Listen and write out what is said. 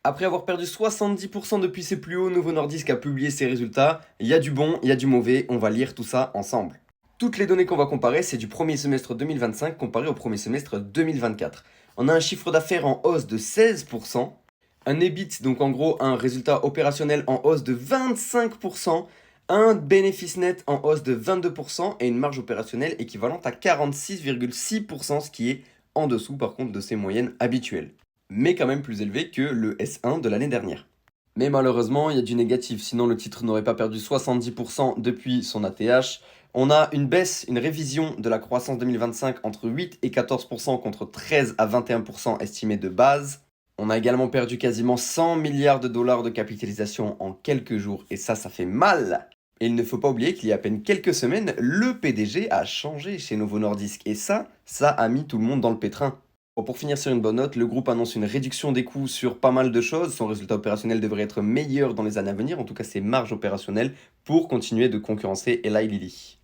Après avoir perdu 70% depuis ses plus hauts, Novo Nordisk a publié ses résultats. Il y a du bon, il y a du mauvais, on va lire tout ça ensemble. Toutes les données qu'on va comparer, c'est du premier semestre 2025 comparé au premier semestre 2024. On a un chiffre d'affaires en hausse de 16%, un EBIT, donc en gros un résultat opérationnel en hausse de 25%, un bénéfice net en hausse de 22% et une marge opérationnelle équivalente à 46,6%, ce qui est en dessous par contre de ses moyennes habituelles, mais quand même plus élevé que le S1 de l'année dernière. Mais malheureusement, il y a du négatif, sinon le titre n'aurait pas perdu 70% depuis son ATH. On a une baisse, une révision de la croissance 2025 entre 8 et 14% contre 13 à 21% estimé de base. On a également perdu quasiment 100 milliards de dollars de capitalisation en quelques jours, et ça fait mal. Et il ne faut pas oublier qu'il y a à peine quelques semaines, le PDG a changé chez Novo Nordisk, et ça a mis tout le monde dans le pétrin. Bon, pour finir sur une bonne note, le groupe annonce une réduction des coûts sur pas mal de choses. Son résultat opérationnel devrait être meilleur dans les années à venir, en tout cas ses marges opérationnelles, pour continuer de concurrencer Eli Lilly.